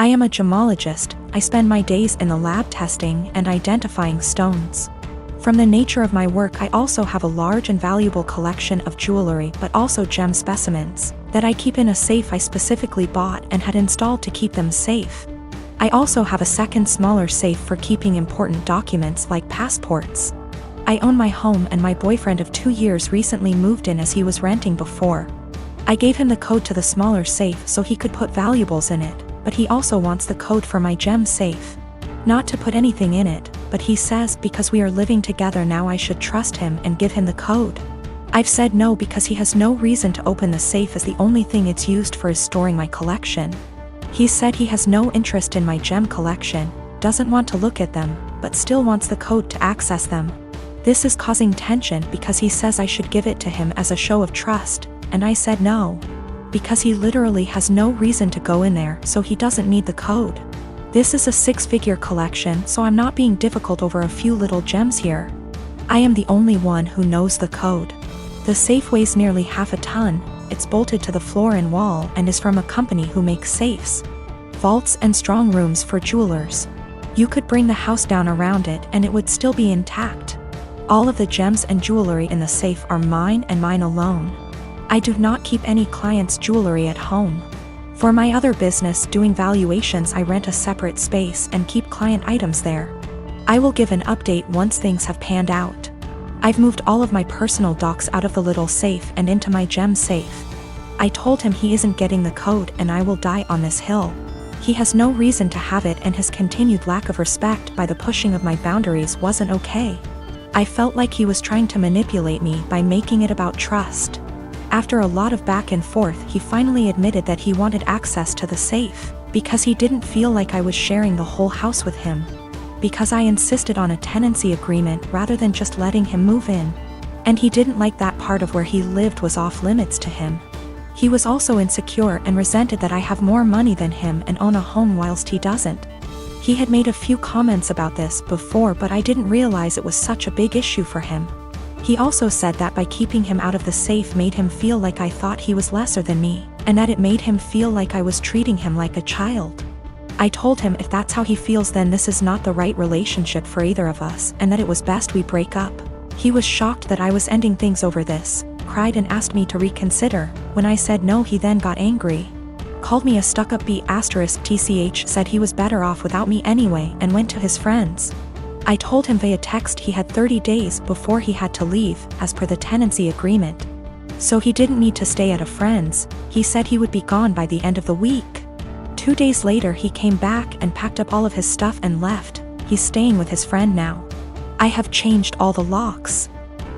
I am a gemologist. I spend my days in the lab testing and identifying stones. From the nature of my work, I also have a large and valuable collection of jewelry but also gem specimens that I keep in a safe I specifically bought and had installed to keep them safe. I also have a second smaller safe for keeping important documents like passports. I own my home and my boyfriend of 2 years recently moved in as he was renting before. I gave him the code to the smaller safe so he could put valuables in it, but he also wants the code for my gem safe. Not to put anything in it, but he says because we are living together now I should trust him and give him the code. I've said no because he has no reason to open the safe as the only thing it's used for is storing my collection. He said he has no interest in my gem collection, doesn't want to look at them, but still wants the code to access them. This is causing tension because he says I should give it to him as a show of trust, and I said no. Because he literally has no reason to go in there, so he doesn't need the code. This is a 6-figure collection, so I'm not being difficult over a few little gems here. I am the only one who knows the code. The safe weighs nearly half a ton, it's bolted to the floor and wall and is from a company who makes safes, vaults and strong rooms for jewelers. You could bring the house down around it and it would still be intact. All of the gems and jewelry in the safe are mine and mine alone. I do not keep any clients' jewelry at home. For my other business doing valuations, I rent a separate space and keep client items there. I will give an update once things have panned out. I've moved all of my personal docs out of the little safe and into my gem safe. I told him he isn't getting the code and I will die on this hill. He has no reason to have it and his continued lack of respect by the pushing of my boundaries wasn't okay. I felt like he was trying to manipulate me by making it about trust. After a lot of back and forth, he finally admitted that he wanted access to the safe, because he didn't feel like I was sharing the whole house with him. Because I insisted on a tenancy agreement rather than just letting him move in. And he didn't like that part of where he lived was off limits to him. He was also insecure and resented that I have more money than him and own a home whilst he doesn't. He had made a few comments about this before, but I didn't realize it was such a big issue for him. He also said that by keeping him out of the safe made him feel like I thought he was lesser than me, and that it made him feel like I was treating him like a child. I told him if that's how he feels then this is not the right relationship for either of us and that it was best we break up. He was shocked that I was ending things over this, cried and asked me to reconsider. When I said no, he then got angry. Called me a stuck-up B*TCH, said he was better off without me anyway and went to his friends. I told him via text he had 30 days before he had to leave, as per the tenancy agreement. So he didn't need to stay at a friend's, he said he would be gone by the end of the week. 2 days later he came back and packed up all of his stuff and left. He's staying with his friend now. I have changed all the locks.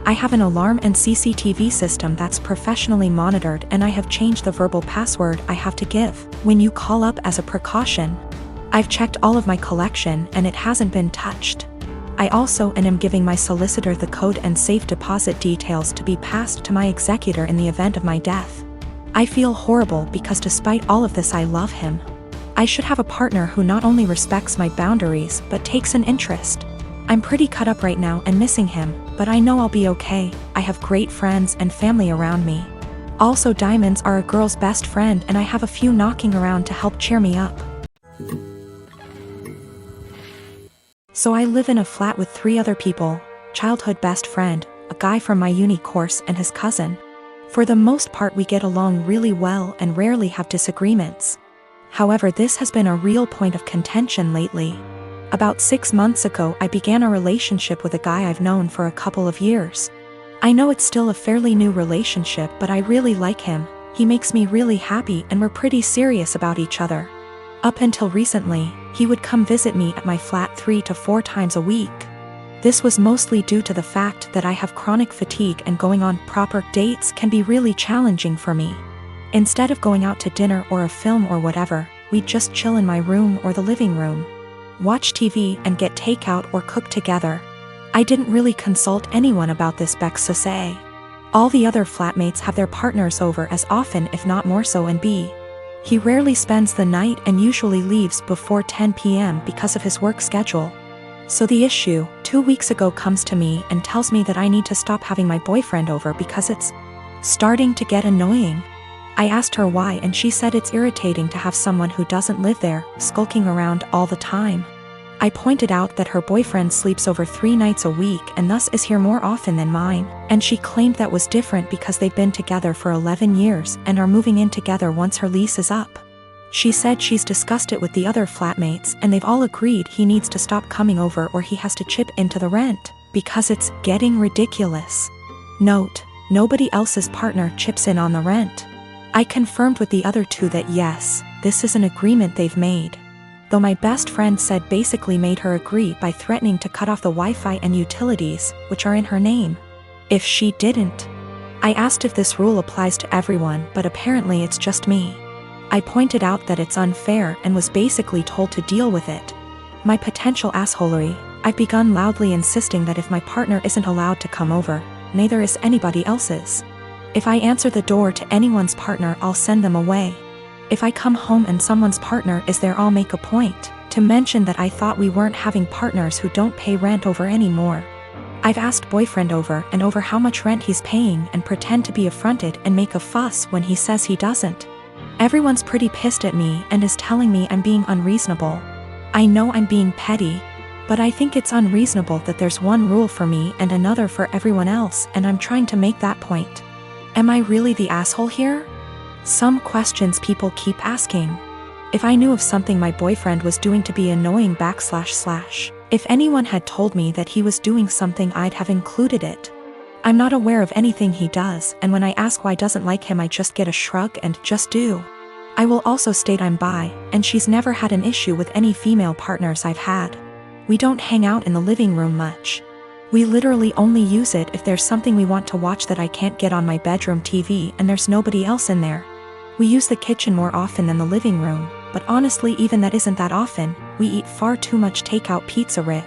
I have an alarm and CCTV system that's professionally monitored, and I have changed the verbal password I have to give when you call up as a precaution. I've checked all of my collection and it hasn't been touched. I also am giving my solicitor the code and safe deposit details to be passed to my executor in the event of my death. I feel horrible because despite all of this I love him. I should have a partner who not only respects my boundaries but takes an interest. I'm pretty cut up right now and missing him, but I know I'll be okay. I have great friends and family around me. Also, diamonds are a girl's best friend and I have a few knocking around to help cheer me up. So I live in a flat with 3 other people, childhood best friend, a guy from my uni course and his cousin. For the most part we get along really well and rarely have disagreements. However, this has been a real point of contention lately. About 6 months ago I began a relationship with a guy I've known for a couple of years. I know it's still a fairly new relationship, but I really like him. He makes me really happy and we're pretty serious about each other. Up until recently, he would come visit me at my flat 3 to 4 times a week. This was mostly due to the fact that I have chronic fatigue and going on proper dates can be really challenging for me. Instead of going out to dinner or a film or whatever, we'd just chill in my room or the living room, watch TV and get takeout or cook together. I didn't really consult anyone about this, Bex say. All the other flatmates have their partners over as often if not more so, and B, he rarely spends the night and usually leaves before 10 p.m. because of his work schedule. So the issue, 2 weeks ago, comes to me and tells me that I need to stop having my boyfriend over because it's starting to get annoying. I asked her why and she said it's irritating to have someone who doesn't live there, skulking around all the time. I pointed out that her boyfriend sleeps over 3 nights a week and thus is here more often than mine, and she claimed that was different because they've been together for 11 years and are moving in together once her lease is up. She said she's discussed it with the other flatmates and they've all agreed he needs to stop coming over or he has to chip into the rent, because it's getting ridiculous. Note: nobody else's partner chips in on the rent. I confirmed with the other two that yes, this is an agreement they've made. Though my best friend said basically made her agree by threatening to cut off the Wi-Fi and utilities, which are in her name, if she didn't. I asked if this rule applies to everyone, but apparently it's just me. I pointed out that it's unfair and was basically told to deal with it. My potential assholery: I've begun loudly insisting that if my partner isn't allowed to come over, neither is anybody else's. If I answer the door to anyone's partner, I'll send them away. If I come home and someone's partner is there, I'll make a point to mention that I thought we weren't having partners who don't pay rent over anymore. I've asked boyfriend over and over how much rent he's paying and pretend to be affronted and make a fuss when he says he doesn't. Everyone's pretty pissed at me and is telling me I'm being unreasonable. I know I'm being petty, but I think it's unreasonable that there's one rule for me and another for everyone else, and I'm trying to make that point. Am I really the asshole here? Some questions people keep asking. If I knew of something my boyfriend was doing to be annoying / if anyone had told me that he was doing something, I'd have included it. I'm not aware of anything he does, and when I ask why I doesn't like him, I just get a shrug and just do. I will also state I'm bi, and she's never had an issue with any female partners I've had. We don't hang out in the living room much. We literally only use it if there's something we want to watch that I can't get on my bedroom TV and there's nobody else in there. We use the kitchen more often than the living room, but honestly even that isn't that often. We eat far too much takeout pizza rip.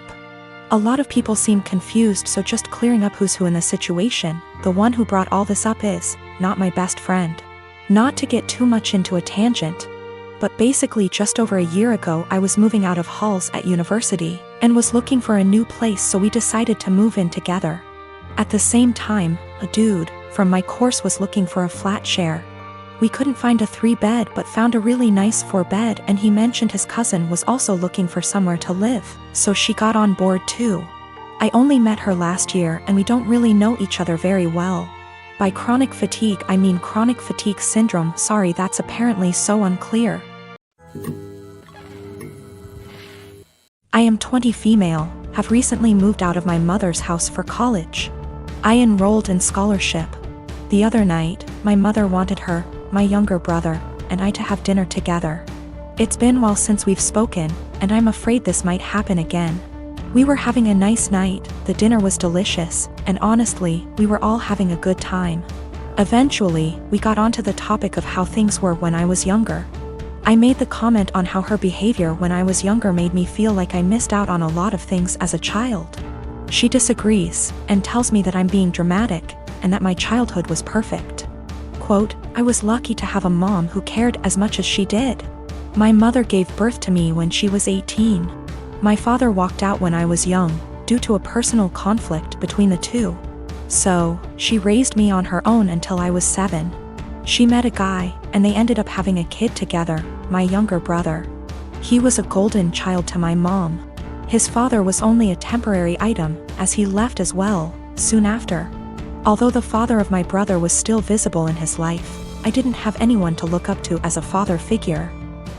A lot of people seem confused, so just clearing up who's who in the situation. The one who brought all this up is not my best friend. Not to get too much into a tangent, but basically just over a year ago I was moving out of halls at university and was looking for a new place, so we decided to move in together. At the same time, a dude from my course was looking for a flat share. We couldn't find a 3-bed but found a really nice 4-bed, and he mentioned his cousin was also looking for somewhere to live, so she got on board too. I only met her last year and we don't really know each other very well. By chronic fatigue I mean chronic fatigue syndrome. Sorry, that's apparently so unclear. I am 20, female, have recently moved out of my mother's house for college. I enrolled in scholarship. The other night, my mother wanted her, my younger brother, and I to have dinner together. It's been a while since we've spoken, and I'm afraid this might happen again. We were having a nice night, the dinner was delicious, and honestly, we were all having a good time. Eventually, we got onto the topic of how things were when I was younger. I made the comment on how her behavior when I was younger made me feel like I missed out on a lot of things as a child. She disagrees, and tells me that I'm being dramatic, and that my childhood was perfect. Quote, I was lucky to have a mom who cared as much as she did. My mother gave birth to me when she was 18. My father walked out when I was young, due to a personal conflict between the two. So, she raised me on her own until I was 7. She met a guy, and they ended up having a kid together, my younger brother. He was a golden child to my mom. His father was only a temporary item, as he left as well, soon after. Although the father of my brother was still visible in his life, I didn't have anyone to look up to as a father figure.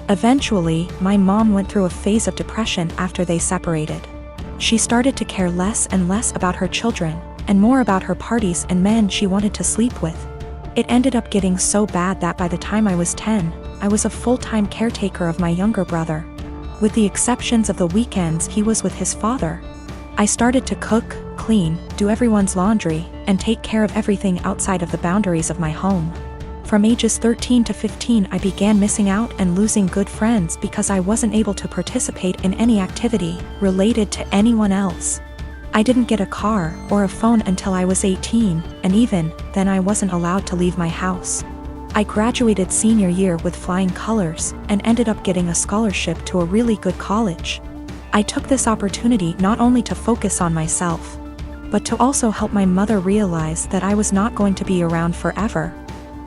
Eventually, my mom went through a phase of depression after they separated. She started to care less and less about her children, and more about her parties and men she wanted to sleep with. It ended up getting so bad that by the time I was 10, I was a full-time caretaker of my younger brother. With the exceptions of the weekends he was with his father. I started to cook, clean, do everyone's laundry, and take care of everything outside of the boundaries of my home. From ages 13 to 15 I began missing out and losing good friends because I wasn't able to participate in any activity related to anyone else. I didn't get a car or a phone until I was 18, and even then I wasn't allowed to leave my house. I graduated senior year with flying colors and ended up getting a scholarship to a really good college. I took this opportunity not only to focus on myself, but to also help my mother realize that I was not going to be around forever.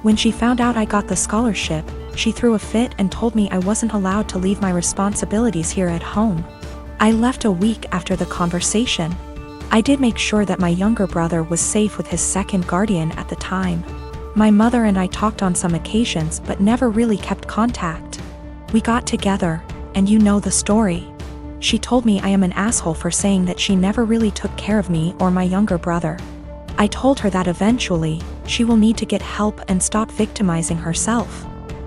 When she found out I got the scholarship, she threw a fit and told me I wasn't allowed to leave my responsibilities here at home. I left a week after the conversation. I did make sure that my younger brother was safe with his second guardian at the time. My mother and I talked on some occasions but never really kept contact. We got together, and you know the story. She told me I am an asshole for saying that she never really took care of me or my younger brother. I told her that eventually, she will need to get help and stop victimizing herself.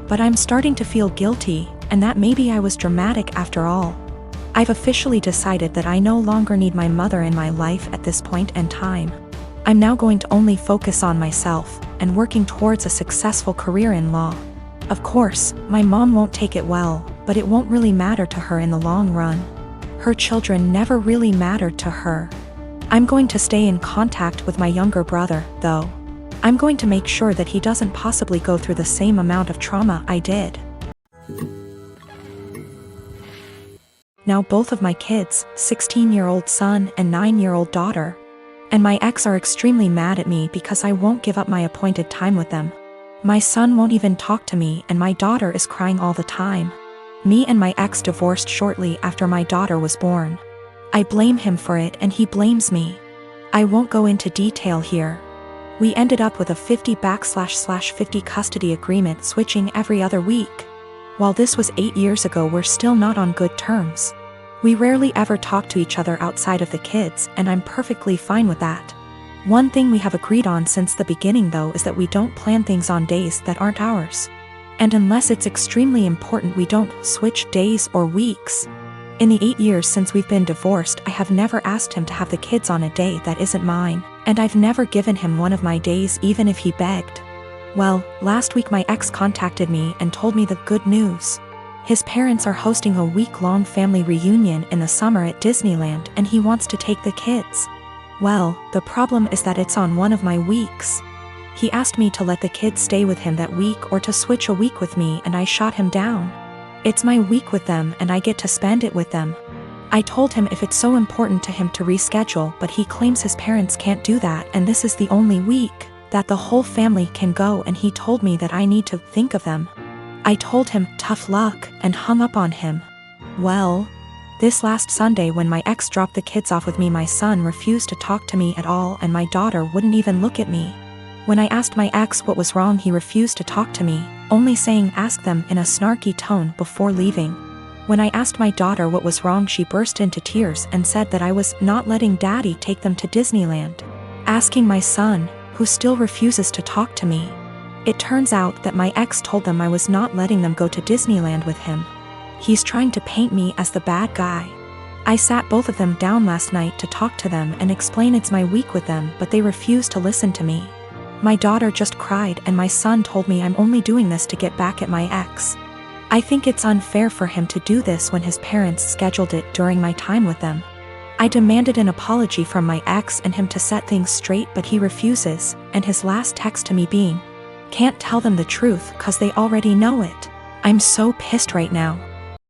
But I'm starting to feel guilty, and that maybe I was dramatic after all. I've officially decided that I no longer need my mother in my life at this point in time. I'm now going to only focus on myself, and working towards a successful career in law. Of course, my mom won't take it well, but it won't really matter to her in the long run. Her children never really mattered to her. I'm going to stay in contact with my younger brother, though. I'm going to make sure that he doesn't possibly go through the same amount of trauma I did. Now both of my kids, 16-year-old son and 9-year-old daughter, and my ex are extremely mad at me because I won't give up my appointed time with them. My son won't even talk to me and my daughter is crying all the time. Me and my ex divorced shortly after my daughter was born. I blame him for it and he blames me. I won't go into detail here. We ended up with a 50/50 custody agreement, switching every other week. While this was 8 years ago, we're still not on good terms. We rarely ever talk to each other outside of the kids, and I'm perfectly fine with that. One thing we have agreed on since the beginning though is that we don't plan things on days that aren't ours. And unless it's extremely important, we don't switch days or weeks. In the 8 years since we've been divorced, I have never asked him to have the kids on a day that isn't mine, and I've never given him one of my days even if he begged. Well, last week my ex contacted me and told me the good news. His parents are hosting a week-long family reunion in the summer at Disneyland and he wants to take the kids. Well, the problem is that it's on one of my weeks. He asked me to let the kids stay with him that week or to switch a week with me, and I shot him down. It's my week with them and I get to spend it with them. I told him if it's so important to him to reschedule, but he claims his parents can't do that and this is the only week that the whole family can go, and he told me that I need to think of them. I told him tough luck and hung up on him. Well, this last Sunday when my ex dropped the kids off with me, my son refused to talk to me at all and my daughter wouldn't even look at me. When I asked my ex what was wrong, he refused to talk to me, only saying ask them in a snarky tone before leaving. When I asked my daughter what was wrong, she burst into tears and said that I was not letting daddy take them to Disneyland. Asking my son, who still refuses to talk to me. It turns out that my ex told them I was not letting them go to Disneyland with him. He's trying to paint me as the bad guy. I sat both of them down last night to talk to them and explain it's my week with them, but they refused to listen to me. My daughter just cried and my son told me I'm only doing this to get back at my ex. I think it's unfair for him to do this when his parents scheduled it during my time with them. I demanded an apology from my ex and him to set things straight, but he refuses, and his last text to me being, "Can't tell them the truth 'cause they already know it." I'm so pissed right now.